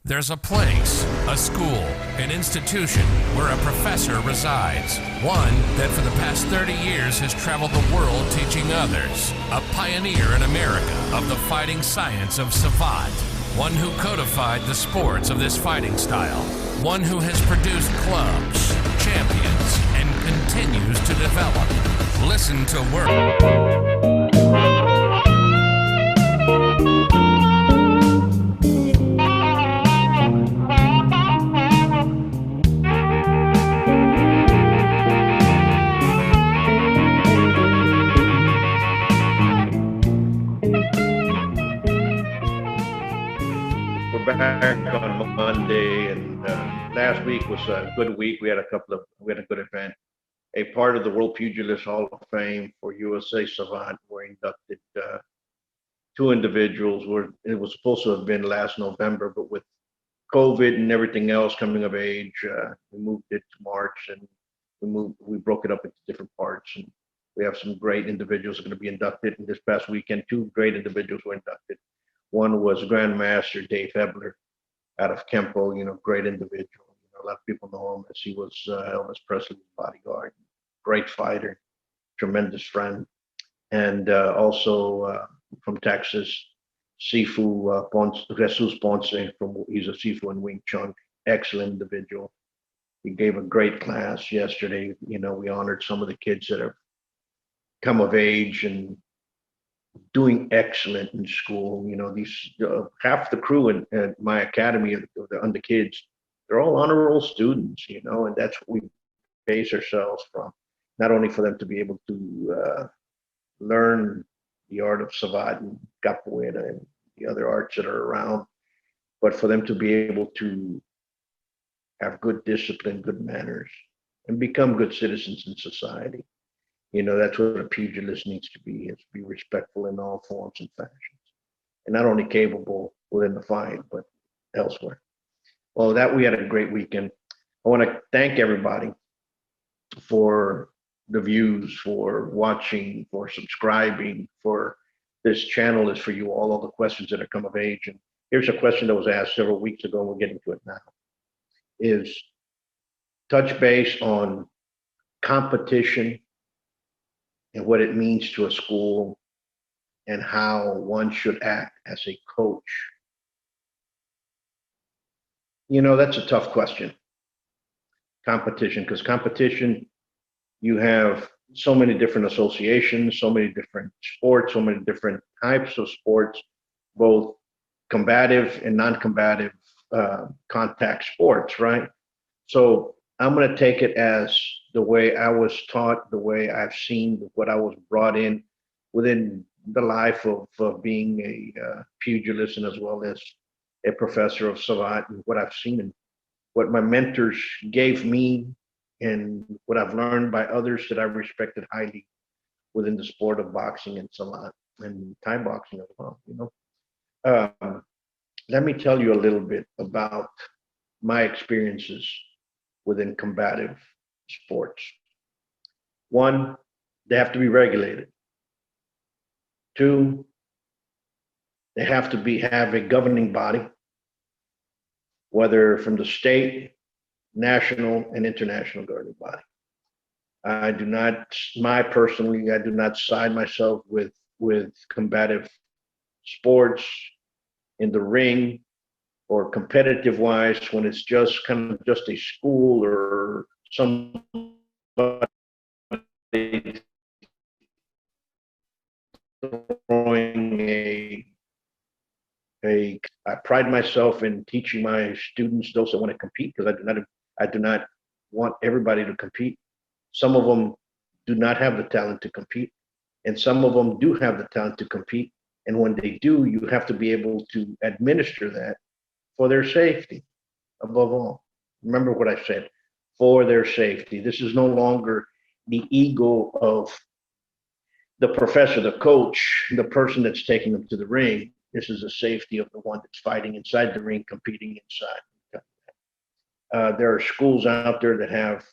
There's a place, a school, an institution where a professor resides. One that for the past 30 years has traveled the world teaching others. A pioneer in America of the fighting science of Savate. One who codified the sports of this fighting style. One who has produced clubs, champions, and continues to develop. Listen to back on Monday, and last week was a good week. We had a good event. A part of the World Pugilist Hall of Fame for USA Savant were inducted two individuals. It was supposed to have been last November, but with COVID and everything else coming of age, we moved it to March, and we broke it up into different parts. And we have some great individuals going to be inducted. And this past weekend, two great individuals were inducted. One was Grandmaster Dave Hebler out of Kempo, great individual. A lot of people know him as he was Elvis Presley's bodyguard. Great fighter, tremendous friend. And also from Texas, Sifu Jesus Ponce, he's a Sifu in Wing Chun, excellent individual. He gave a great class yesterday. We honored some of the kids that have come of age and doing excellent in school. These half the crew in my academy of the kids, they're all honor roll students, and that's what we base ourselves from. Not only for them to be able to learn the art of Savate and Capoeira and the other arts that are around, but for them to be able to have good discipline, good manners, and become good citizens in society. That's what a pugilist needs to be respectful in all forms and fashions, and not only capable within the fight, but elsewhere. Well, we had a great weekend. I want to thank everybody for the views, for watching, for subscribing, for this channel is for you, all the questions that have come of age. And here's a question that was asked several weeks ago, and we're getting to it now, is touch base on competition and what it means to a school and how one should act as a coach. That's a tough question. Competition, because competition, you have so many different associations, so many different sports, so many different types of sports, both combative and non-combative contact sports, right? So I'm going to take it as the way I was taught, the way I've seen, what I was brought in within the life of being a pugilist, and as well as a professor of Savate, and what I've seen and what my mentors gave me, and what I've learned by others that I've respected highly within the sport of boxing and Savate and Thai boxing as well. Let me tell you a little bit about my experiences within combative sports. One, they have to be regulated. Two, they have to have a governing body, whether from the state, national, and international governing body. I do not side myself with combative sports in the ring or competitive wise when it's just kind of just a school or somebody throwing I pride myself in teaching my students, those that want to compete, because I do not want everybody to compete. Some of them do not have the talent to compete, and some of them do have the talent to compete. And when they do, you have to be able to administer that for their safety, above all. Remember what I said, for their safety. This is no longer the ego of the professor, the coach, the person that's taking them to the ring. This is the safety of the one that's fighting inside the ring, competing inside. There are schools out there that have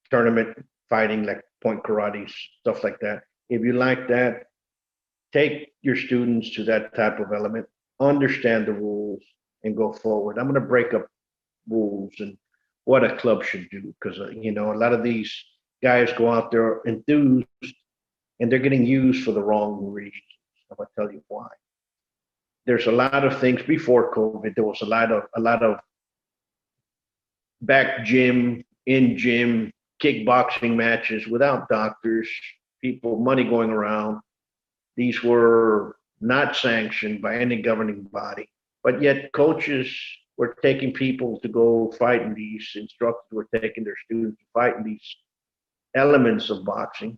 tournament fighting, like point karate, stuff like that. If you like that, take your students to that type of element, understand the rules, and go forward. I'm going to break up rules and what a club should do, because you know, a lot of these guys go out there enthused and they're getting used for the wrong reasons. I'm going to tell you why. There's a lot of things before COVID. There was a lot of back gym, in gym, kickboxing matches without doctors, people, money going around. These were not sanctioned by any governing body, but yet coaches were taking people to go fight in these, instructors were taking their students to fight in these elements of boxing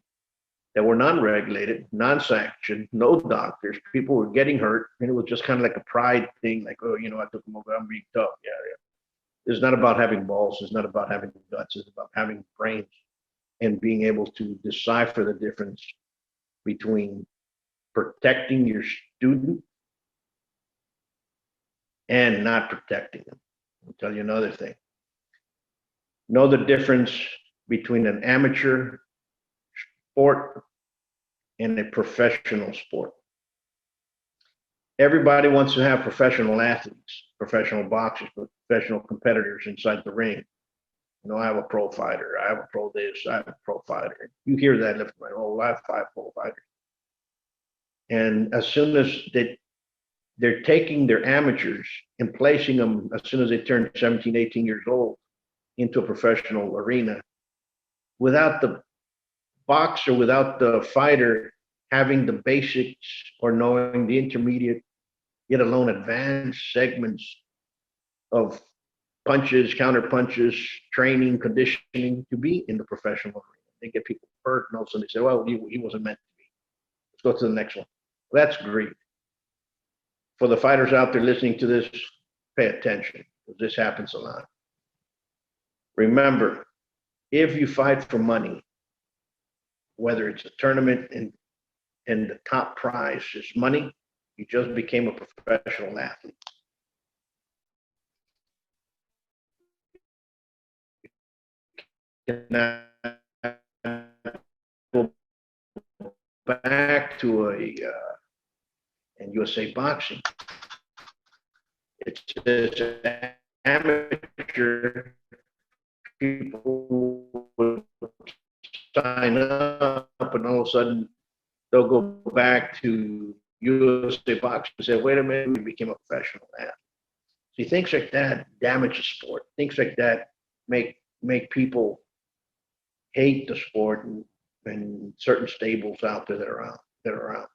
that were non-regulated, non-sanctioned, no doctors. People were getting hurt, and it was just kind of like a pride thing, like, oh, you know, I took them over, I'm being tough. Yeah, yeah. It's not about having balls. It's not about having guts. It's about having brains and being able to decipher the difference between protecting your student and not protecting them. I'll tell you another thing. Know the difference between an amateur sport and a professional sport. Everybody wants to have professional athletes, professional boxers, professional competitors inside the ring. You know, I have a pro fighter, I have a pro this, I have a pro fighter. You hear that left and right. Oh, I have 5 pro fighters. And as soon as they're taking their amateurs and placing them, as soon as they turn 17, 18 years old, into a professional arena, without the boxer, without the fighter having the basics or knowing the intermediate, yet alone advanced segments of punches, counter punches, training, conditioning to be in the professional arena. They get people hurt, and all of a sudden they say, well, he wasn't meant to be. Let's go to the next one. Well, that's great. For the fighters out there listening to this, pay attention, because this happens a lot. Remember, if you fight for money, whether it's a tournament and the top prize is money, you just became a professional athlete. Now, go back to in USA boxing. It says amateur people will sign up, and all of a sudden they'll go back to USA boxing and say, wait a minute, we became a professional athlete. See, things like that damage the sport. Things like that make people hate the sport and certain stables out there that are around.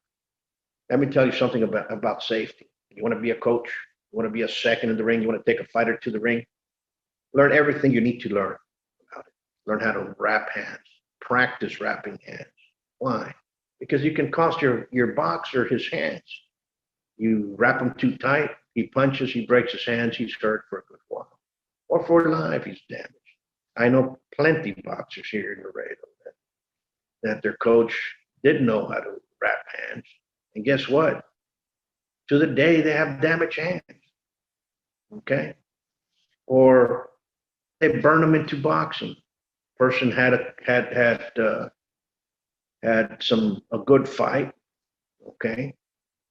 Let me tell you something about safety. You want to be a coach, you want to be a second in the ring, you want to take a fighter to the ring, learn everything you need to learn about it. Learn how to wrap hands, practice wrapping hands. Why? Because you can cost your boxer his hands. You wrap him too tight, he punches, he breaks his hands, he's hurt for a good while. Or for life, he's damaged. I know plenty of boxers here in Laredo that their coach didn't know how to wrap hands. And guess what? To the day they have damaged hands. Okay? Or they burn them into boxing. Person had a good fight. Okay?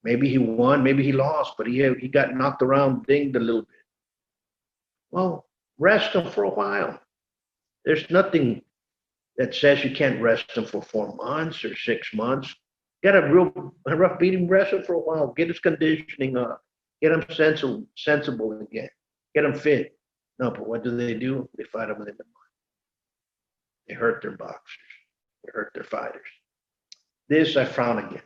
Maybe he won, maybe he lost, but he got knocked around, dinged a little bit. Well, rest him for a while. There's nothing that says you can't rest him for 4 months or 6 months. Get a rough beating, rest him for a while. Get his conditioning up. Get him sensible again. Get him fit. No, but what do? They fight him within the mind. They hurt their boxers. They hurt their fighters. This I frown against.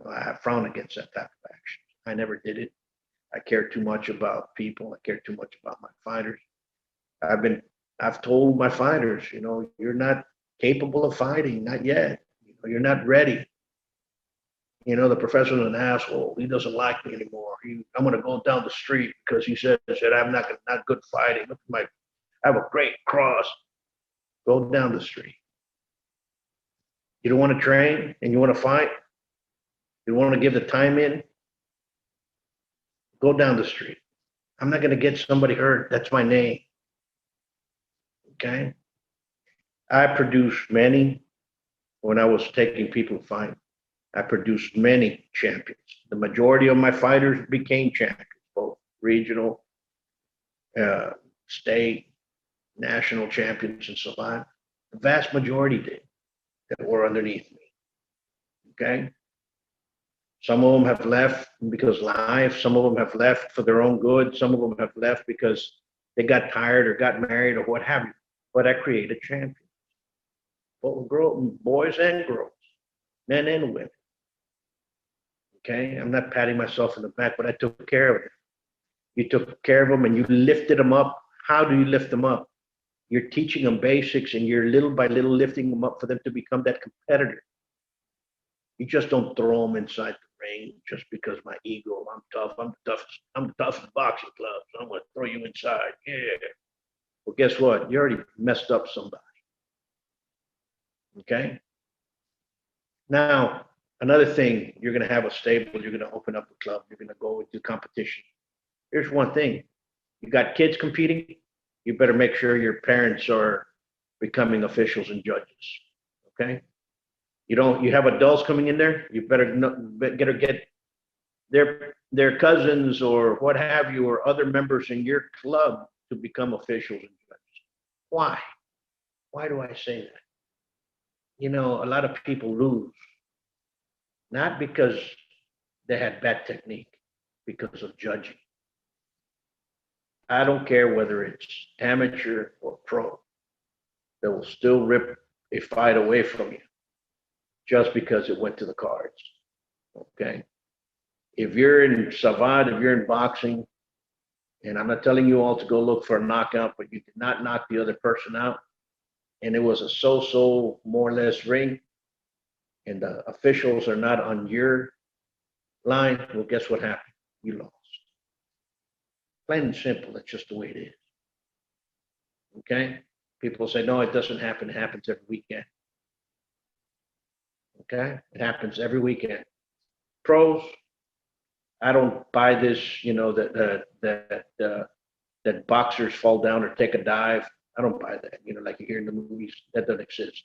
I frown against that type of action. I never did it. I care too much about people. I care too much about my fighters. I've told my fighters, you're not capable of fighting, not yet. You're not ready. The professor's an asshole. He doesn't like me anymore. I'm going to go down the street because he said I'm not good fighting. Look at I have a great cross. Go down the street. You don't want to train and you want to fight? You want to give the time in? Go down the street. I'm not going to get somebody hurt. That's my name. Okay? I produced many, when I was taking people to fight, I produced many champions. The majority of my fighters became champions, both regional, state, national champions in Savate. The vast majority did that were underneath me. Okay. Some of them have left because life. Some of them have left for their own good. Some of them have left because they got tired or got married or what have you. But I created champions. Both boys and girls, men and women. Okay, I'm not patting myself in the back, but I took care of them. You took care of them and you lifted them up. How do you lift them up? You're teaching them basics and you're little by little lifting them up for them to become that competitor. You just don't throw them inside the ring just because my ego, I'm tough, I'm the toughest boxing club, so I'm gonna throw you inside. Yeah. Well, guess what? You already messed up somebody. Okay. Now, another thing, you're gonna have a stable, you're gonna open up a club, you're gonna go into competition. Here's one thing. You got kids competing, you better make sure your parents are becoming officials and judges. Okay. You have adults coming in there, you better get their cousins or what have you, or other members in your club to become officials and judges. Why? Why do I say that? You know, a lot of people lose, not because they had bad technique, because of judging. I don't care whether it's amateur or pro, they will still rip a fight away from you just because it went to the cards. Okay. If you're in Savate, if you're in boxing, and I'm not telling you all to go look for a knockout, but you did not knock the other person out, and it was a so-so, more or less ring, and the officials are not on your line, well, guess what happened? You lost. Plain and simple, that's just the way it is. Okay? People say, no, it doesn't happen. It happens every weekend. Okay? It happens every weekend. Pros, I don't buy this, you know, that boxers fall down or take a dive. I don't buy that, you know, like you hear in the movies. That doesn't exist.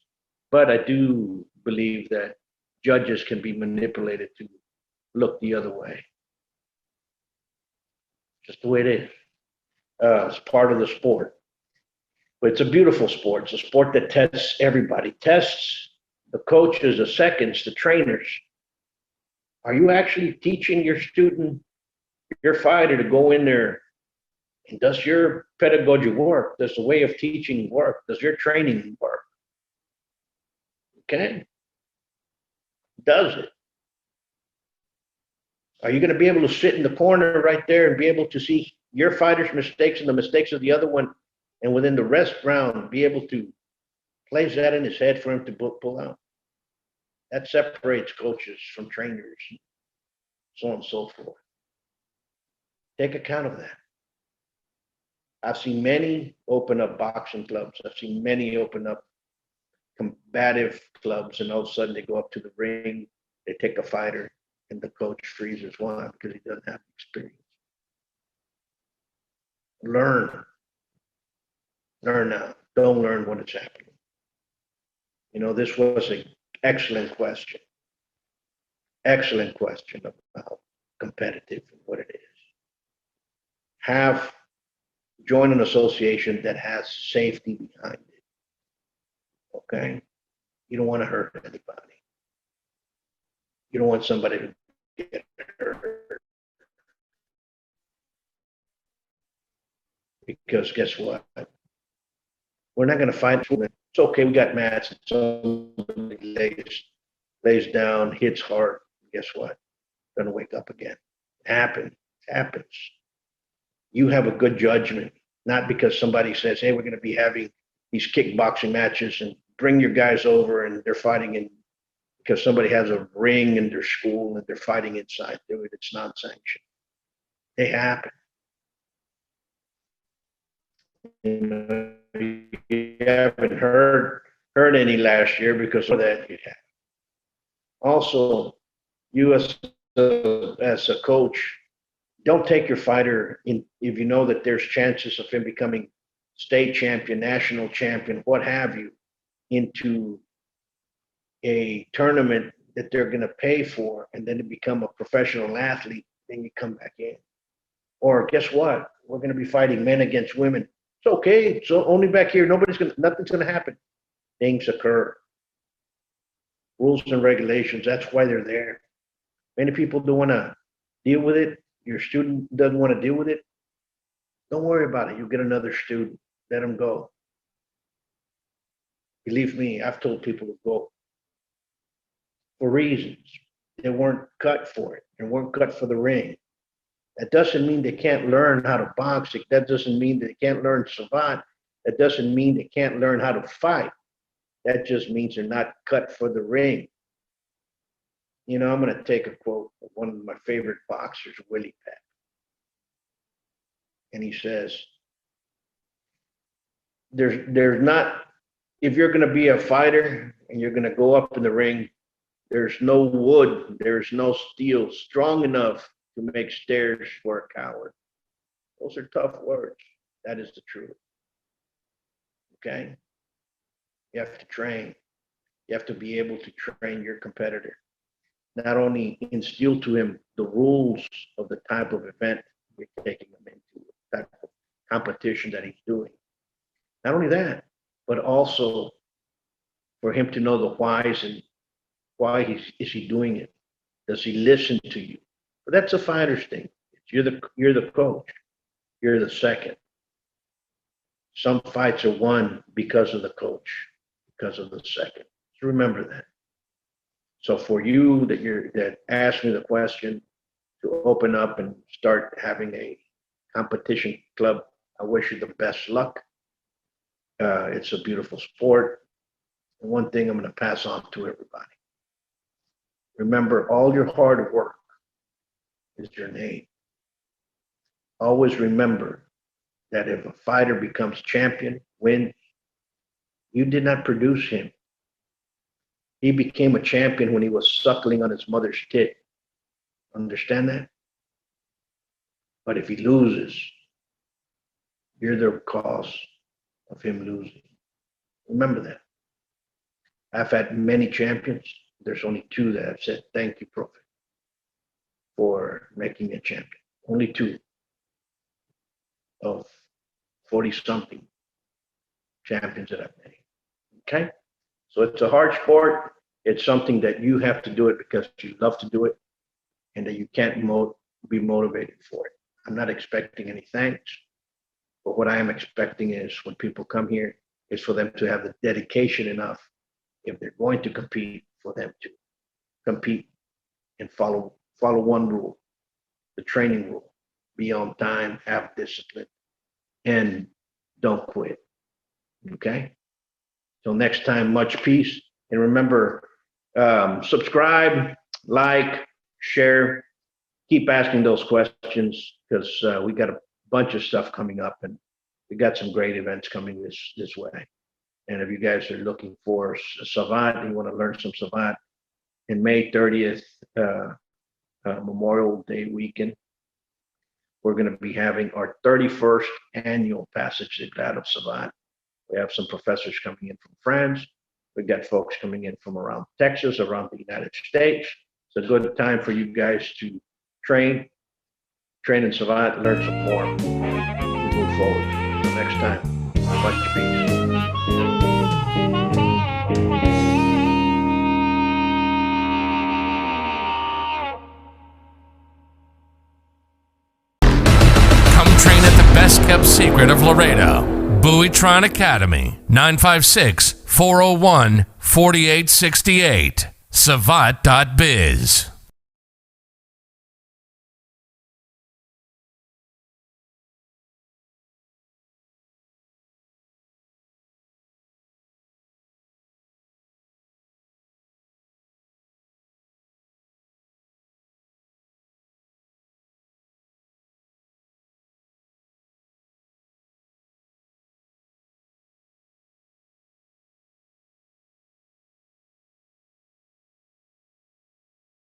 But I do believe that judges can be manipulated to look the other way. Just the way it is. It's part of the sport. But it's a beautiful sport. It's a sport that tests everybody, tests the coaches, the seconds, the trainers. Are you actually teaching your student, your fighter, to go in there? And does your pedagogy work? Does the way of teaching work? Does your training work? Okay. Does it? Are you going to be able to sit in the corner right there and be able to see your fighter's mistakes and the mistakes of the other one, and within the rest round be able to place that in his head for him to pull out? That separates coaches from trainers, so on and so forth. Take account of that. I've seen many open up boxing clubs. I've seen many open up combative clubs, and all of a sudden they go up to the ring, they take a fighter, and the coach freezes. Why? Because he doesn't have experience. Learn now. Don't learn when it's happening. You know, this was an excellent question. Excellent question about competitive and what it is. Join an association that has safety behind it. Okay? You don't want to hurt anybody. You don't want somebody to get hurt. Because guess what? We're not going to fight. It's okay, we got mats. Somebody lays down, hits hard. Guess what? Going to wake up again. It happens. You have a good judgment, not because somebody says, hey, we're going to be having these kickboxing matches and bring your guys over and they're fighting in because somebody has a ring in their school and they're fighting inside. It's non-sanctioned. They happen. You haven't heard any last year because of that. You have. Also, you as a coach, don't take your fighter in if you know that there's chances of him becoming state champion, national champion, what have you, into a tournament that they're going to pay for, and then to become a professional athlete. Then you come back in. Or guess what? We're going to be fighting men against women. It's okay. So only back here, nothing's going to happen. Things occur. Rules and regulations, that's why they're there. Many people don't want to deal with it. Your student doesn't want to deal with it. Don't worry about it. You'll get another student. Let them go. Believe me, I've told people to go for reasons. They weren't cut for it. They weren't cut for the ring. That doesn't mean they can't learn how to box. That doesn't mean they can't learn savate. That doesn't mean they can't learn how to fight. That just means they're not cut for the ring. You know, I'm going to take a quote of one of my favorite boxers, Willie Peck. And he says, there's not, if you're going to be a fighter and you're going to go up in the ring, there's no wood, there's no steel strong enough to make stairs for a coward. Those are tough words. That is the truth. Okay? You have to train. You have to be able to train your competitor. Not only instill to him the rules of the type of event you're taking him into, the type of competition that he's doing. Not only that, but also for him to know the whys and why is he doing it? Does he listen to you? But that's a fighter's thing. You're the coach. You're the second. Some fights are won because of the coach, because of the second. So remember that. So for you that asked me the question to open up and start having a competition club, I wish you the best luck. It's a beautiful sport. And one thing I'm going to pass on to everybody. Remember, all your hard work is your name. Always remember that if a fighter becomes champion, wins, you did not produce him. He became a champion when he was suckling on his mother's tit. Understand that? But if he loses, you're the cause of him losing. Remember that. I've had many champions. There's only two that have said, thank you, Prophet, for making me a champion. Only two of 40-something champions that I've made. Okay? So it's a hard sport. It's something that you have to do it because you love to do it and that you can't be motivated for it. I'm not expecting any thanks, but what I am expecting is when people come here is for them to have the dedication enough, if they're going to compete, for them to compete and follow one rule, the training rule. Be on time, have discipline, and don't quit. Okay? Till next time, much peace. And remember, subscribe, like, share, keep asking those questions because we got a bunch of stuff coming up and we got some great events coming this way. And if you guys are looking for savate and you want to learn some savate, in May 30th, Memorial Day weekend, we're going to be having our 31st annual Passage de Grade of Savate. We have some professors coming in from France. We've got folks coming in from around Texas, around the United States. It's a good time for you guys to train in savate, learn some more, and move forward. Until next time, much peace. Train at the best kept secret of Laredo, Buitron Academy, 956-401-4868, Savate.biz.